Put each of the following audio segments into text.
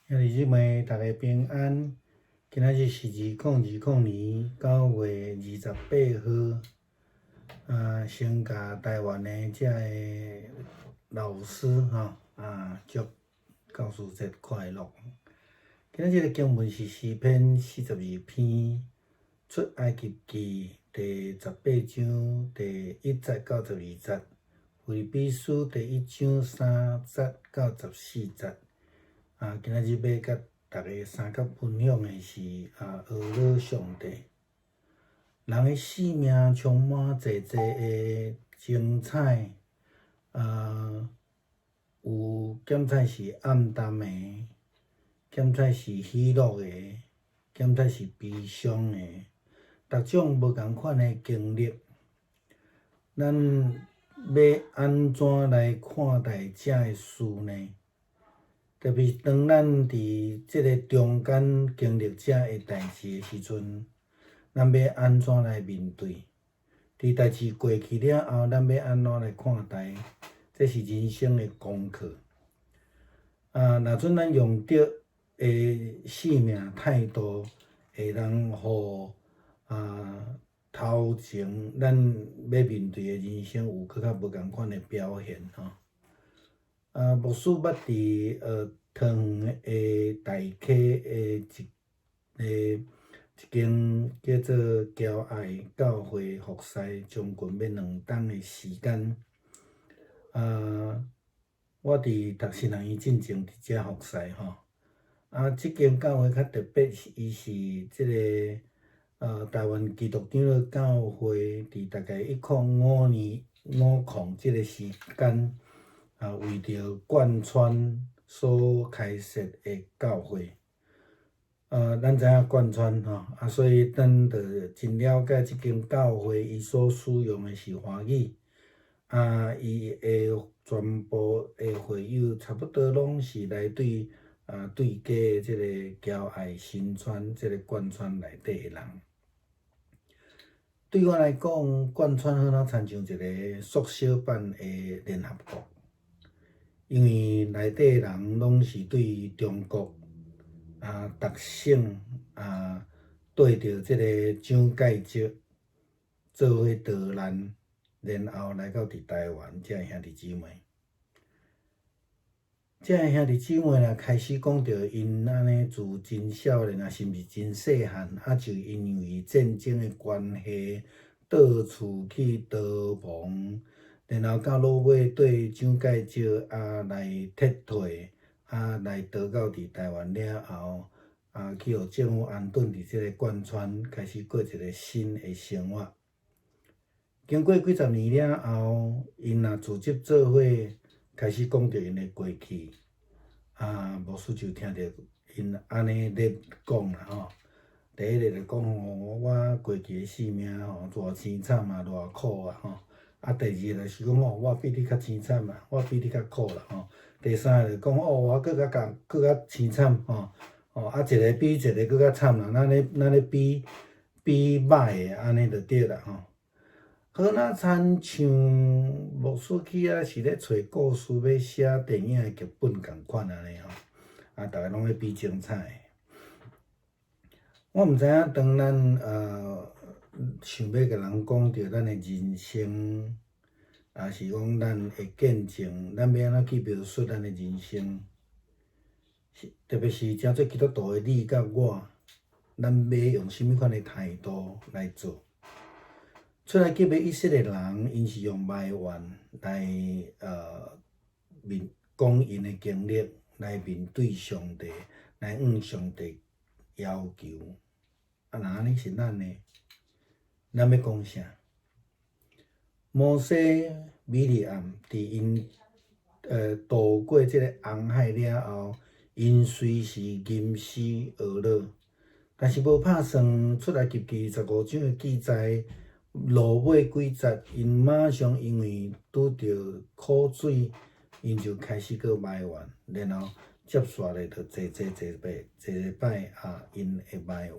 兄弟姊妹，大家平安。今仔日是2020年9月28号。先甲台湾的遮个老师祝教师节快乐。今仔日的经文是诗篇42篇出埃及记第18章第1节到12节，腓立比书第1章3节到14节。今仔日要甲大家三角分享的是学乐上帝。人的生命充满济的精彩，有检彩是暗淡的，检彩是喜乐的，检彩是悲伤的，逐种无共款的经历。咱要安怎来看待遮个事呢？特别当咱伫即个中间经历遮个代志的时阵，咱要安怎来面对？伫代志过去了后，咱要安怎来看待？这是人生的功课。若准咱用着的生命态度，会当互头前咱要面对的人生有搁较无共款的表现牧师捌伫桃园的大溪的一间叫做骄爱教会服侍将近要2冬的时间。我伫读新人医进前伫遮服侍即间教会较特别，伊是即个台湾基督长老教会伫大概105年50即个时间为着贯穿所开设的教会。咱知影贯穿所以咱着真了解即间教会伊所使用的是华语，伊的全部的会友差不多拢是来对对家的即个骄爱新村即个贯穿内底的人。对我来讲，贯穿好像亲像一个缩小版的联合国，因为内底的人拢是对中国特省对着即个蒋介石做伙逃难，然后来到伫台湾，遮个兄弟姊妹。遮个兄弟姊妹若开始讲着因安尼自真少年甚至真细汉，就因为战争的关系，到处去逃亡，然后到落尾对蒋介石来撤退，来逃到伫台湾了后，去互政府安顿伫即个贯穿，开始过一个新的生活。经过几十年了后，因若自集做伙，开始讲着因的过去。牧师就听着因安尼咧讲啦第一个就讲我过去的生命偌凄惨偌苦第二个就是讲我比你较凄惨我比你较苦啦第三个就讲我搁较凄惨一个比一个搁较惨啦，咱咧比歹的安尼就对啦好那亲像牧师去是咧找故事要写电影的剧本共款安尼逐个拢咧比精彩。我毋知影当咱想要甲人讲着咱的人生，是讲咱的见证，咱要安怎去描述咱的人生？特别是诚做基督徒的你甲我，咱要用甚物款的态度来做？出来去要以色列人，因是用埋怨来讲因的经历，来面对上帝，来向上帝要求。若安尼是咱呢？咱要讲啥？摩西、米利暗伫因渡过即个红海了后，因虽是吟诗学乐，但是无拍算出来记25章的记载。落尾几节，因马上因为拄着苦水，因就开始搁埋怨，然后接续咧就一摆因会埋怨。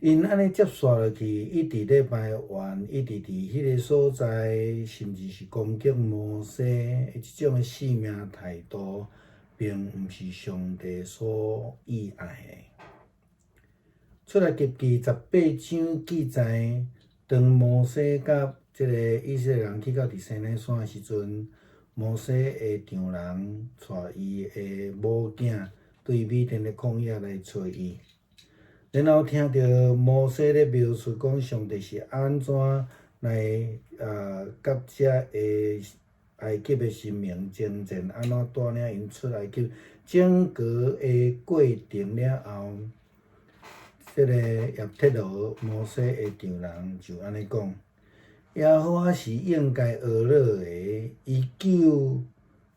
因安尼接续落去，一直咧埋怨，一直伫迄个所在，甚至是攻击摩西即种的生命态度，并毋是上帝所喜爱的。出埃及记18章记载，当摩西甲即个以色列人去到伫西奈山的时阵，摩西的丈人带伊的某囝对米甸的旷野来找伊，然后听到摩西咧描述讲上帝是安怎来甲遮的埃及的神明征战，安怎带领因出埃及，整个的过程了后。即个叶忒罗摩西的丈人就安尼讲：耶和华是应该学乐的，伊救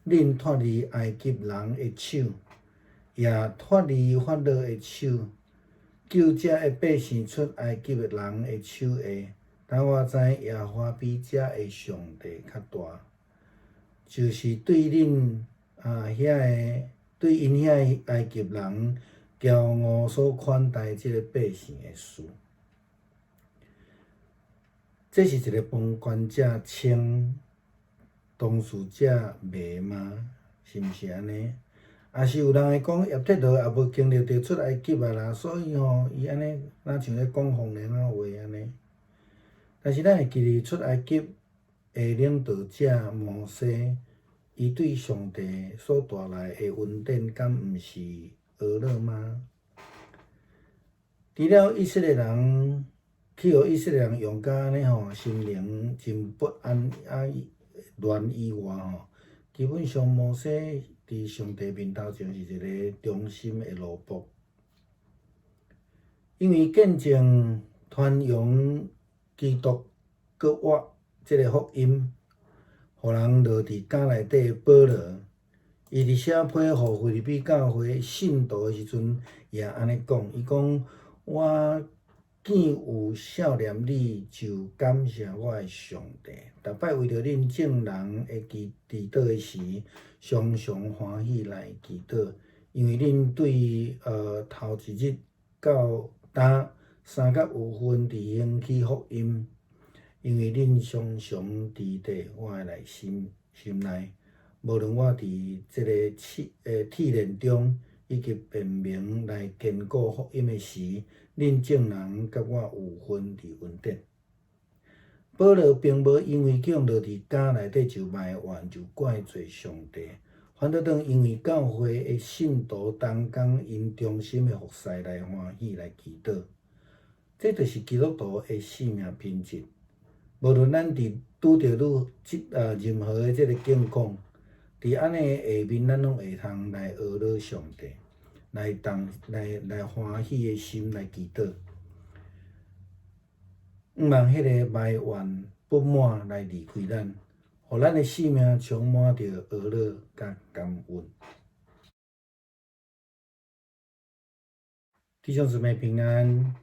恁脱离埃及人的手，也脱离法老的手，救遮的百姓出埃及人的手下。但我知耶和华比遮的上帝较大，就是对恁对因遐埃及人。骄傲所款待即个百姓的事，这是一个旁观者清，当事者迷吗？是毋是安尼？也是有人会讲，叶忒罗也无经历着出埃及啦，所以伊安尼若像咧讲风凉话安尼。但是咱会记哩，出埃及的领导者摩西，伊对上帝所带来的恩典，敢毋是？俄勒吗？除了以色列人去互以色列人用甲安尼吼，心灵真不安乱以外吼，基本上摩西伫上帝面头前是一个忠心的奴仆，因为见证传扬基督国活即个福音，互人落伫肝内底保罗。伊伫写批互腓立比教会信徒的时阵，也安尼讲，伊讲我见有少年你，就感谢我的上帝。逐摆为着恁众人会祈祷的时，常常欢喜来祈祷，因为恁对头一日到呾3甲5分伫兴起福音，因为恁常常伫伫我的内心内。无论我伫即个试炼中，以及辨明来坚固福音的时，恁众人甲我有份伫恩典。保罗并无因为叫落伫家内底就埋怨，就怪罪上帝，反倒当因为教会的信徒同工因忠心的服侍来欢喜来祈祷。这就是基督徒的生命品质。无论咱伫拄着任何的即个境况。伫安尼下面，咱拢会通来学乐上帝，来欢喜的心来祈祷，毋望迄个埋怨不满来离开咱，互咱的生命充满着学乐甲感恩。弟兄姊妹平安，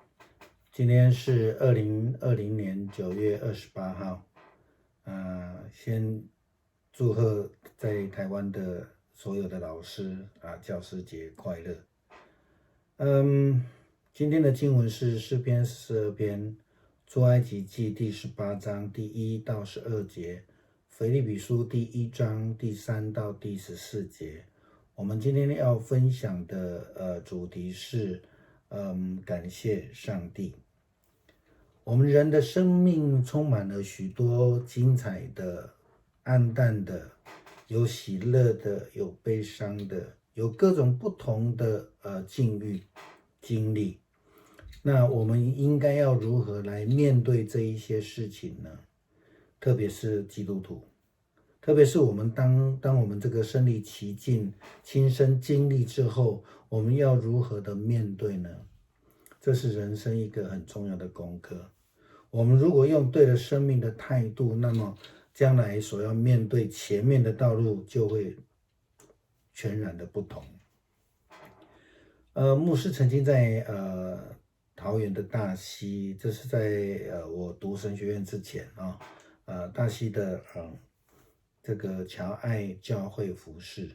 今天是2020年9月28号，先祝贺在台湾的所有的老师教师节快乐。今天的经文是诗篇42篇，出埃及记第18章第1到12节，腓立比书第1章第3到第14节。我们今天要分享的主题是感谢上帝。我们人的生命充满了许多精彩的、暗淡的，有喜乐的，有悲伤的，有各种不同的境遇经历。那我们应该要如何来面对这一些事情呢？特别是基督徒，特别是我们当我们这个身临其境、亲身经历之后，我们要如何的面对呢？这是人生一个很重要的功课。我们如果用对了生命的态度，那么将来所要面对前面的道路就会全然的不同。牧师曾经在桃园的大溪，这是在我读神学院之前大溪的这个乔爱教会服侍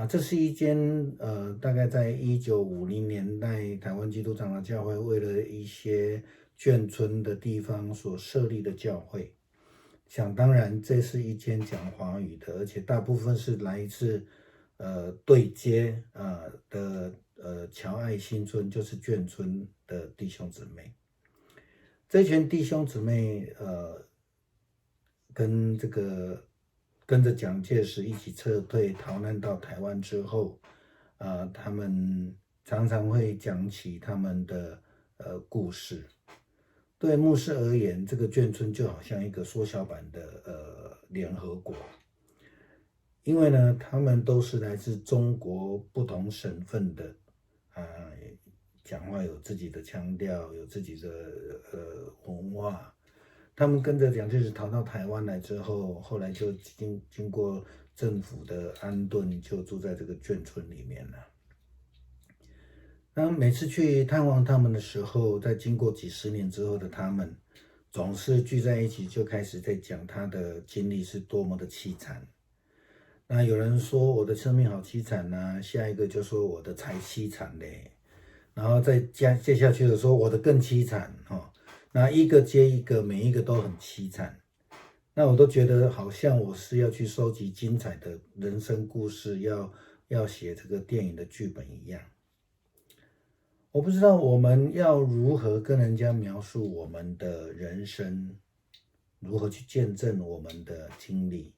这是一间大概在1950年代台湾基督长老教会为了一些眷村的地方所设立的教会。想当然，这是一间讲华语的，而且大部分是来自对接的侨爱新村，就是眷村的弟兄姊妹。这群弟兄姊妹跟跟着蒋介石一起撤退逃难到台湾之后，他们常常会讲起他们的故事。对牧师而言，这个眷村就好像一个缩小版的联合国，因为呢，他们都是来自中国不同省份的，讲话有自己的腔调，有自己的文化。他们跟着蒋介石逃到台湾来之后，后来就经过政府的安顿，就住在这个眷村里面了。那每次去探望他们的时候，在经过几十年之后的他们，总是聚在一起，就开始在讲他的经历是多么的凄惨。那有人说我的生命好凄惨啊，下一个就说我的才凄惨嘞，然后再接下去的说我的更凄惨哦。那一个接一个，每一个都很凄惨。那我都觉得好像我是要去收集精彩的人生故事，要写这个电影的剧本一样。我不知道我们要如何跟人家描述我们的人生，如何去见证我们的经历，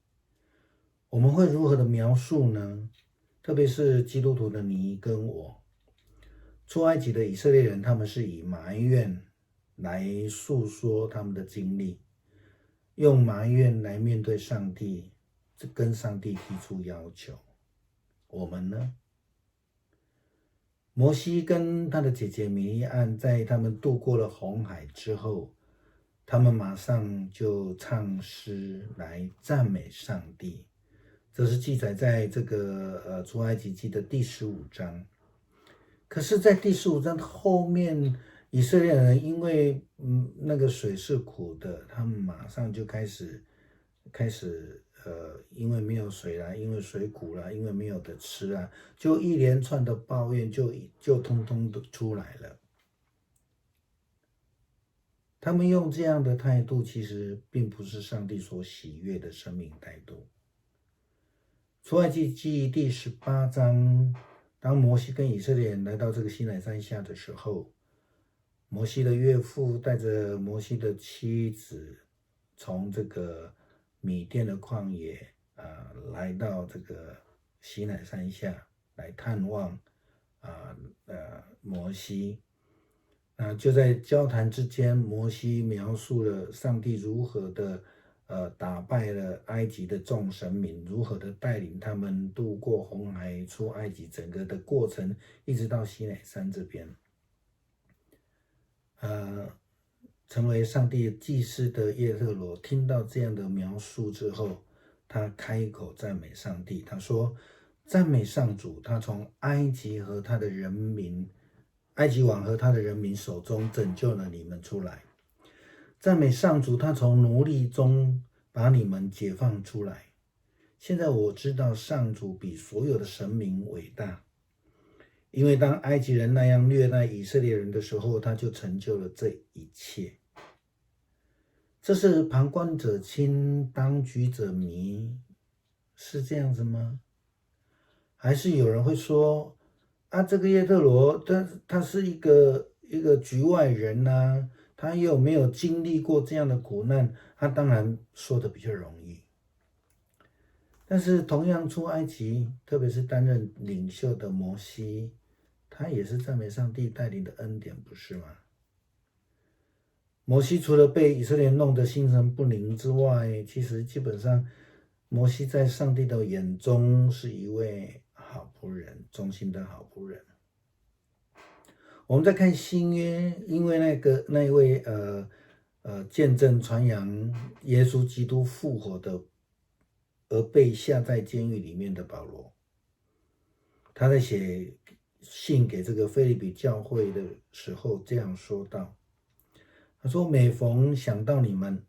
我们会如何的描述呢？特别是基督徒的你跟我，出埃及的以色列人，他们是以埋怨来诉说他们的经历，用埋怨来面对上帝，跟上帝提出要求。我们呢？摩西跟他的姐姐米利暗，在他们渡过了红海之后，他们马上就唱诗来赞美上帝。这是记载在这个出埃及记的第15章。可是，在第15章后面，以色列人因为那个水是苦的，他们马上就开始因为没有水啦，因为水苦啦，因为没有的吃啊，就一连串的抱怨就通通的出来了。他们用这样的态度，其实并不是上帝所喜悦的生命态度。出埃及记第18章，当摩西跟以色列人来到这个西乃山下的时候，摩西的岳父带着摩西的妻子，从这个米甸的旷野来到这个西乃山下来探望摩西。就在交谈之间，摩西描述了上帝如何的打败了埃及的众神明，如何的带领他们渡过红海出埃及，整个的过程一直到西乃山这边。成为上帝祭司的叶特罗听到这样的描述之后，他开口赞美上帝。他说：“赞美上主，他从埃及王和他的人民手中拯救了你们出来。赞美上主，他从奴隶中把你们解放出来。现在我知道上主比所有的神明伟大，因为当埃及人那样虐待以色列人的时候，他就成就了这一切。”这是旁观者清，当局者迷，是这样子吗？还是有人会说这个叶特罗他是一个局外人啊，他又没有经历过这样的苦难，他当然说的比较容易。但是同样出埃及，特别是担任领袖的摩西，他也是赞美上帝带领的恩典，不是吗？摩西除了被以色列弄得心神不宁之外，其实基本上摩西在上帝的眼中是一位好仆人，忠心的好仆人。我们在看新约，因为那一位见证传扬耶稣基督复活的而被下在监狱里面的保罗，他在写信给这个腓立比教会的时候这样说道。他说：“每逢想到你们，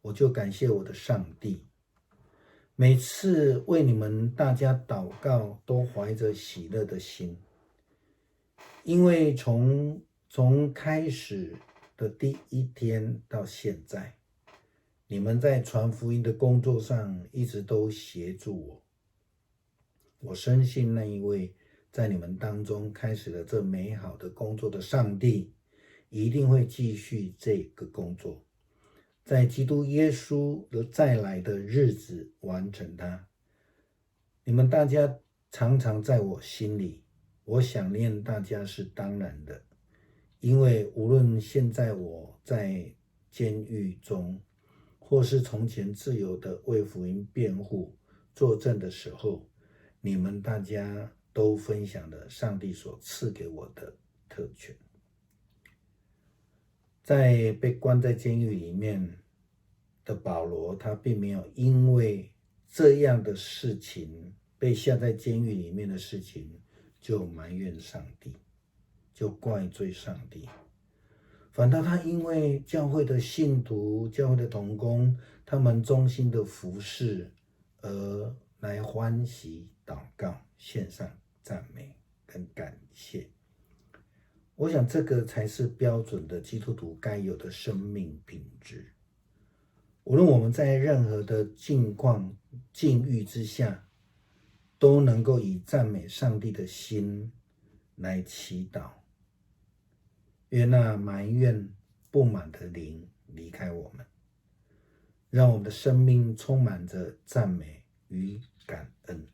我就感谢我的上帝。每次为你们大家祷告，都怀着喜乐的心，因为从开始的第一天到现在，你们在传福音的工作上一直都协助我。我深信那一位在你们当中开始了这美好的工作的上帝，一定会继续这个工作，在基督耶稣再来的日子完成它。你们大家常常在我心里，我想念大家是当然的，因为无论现在我在监狱中，或是从前自由的为福音辩护作证的时候，你们大家都分享了上帝所赐给我的特权。在被关在监狱里面的保罗，他并没有因为这样的事情，被下在监狱里面的事情，就埋怨上帝，就怪罪上帝。反倒他因为教会的信徒、教会的同工，他们忠心的服侍，而来欢喜祷告，献上赞美跟感谢。我想这个才是标准的基督徒该有的生命品质。无论我们在任何的境况、境遇之下，都能够以赞美上帝的心来祈祷，愿那埋怨不满的灵离开我们，让我们的生命充满着赞美与感恩。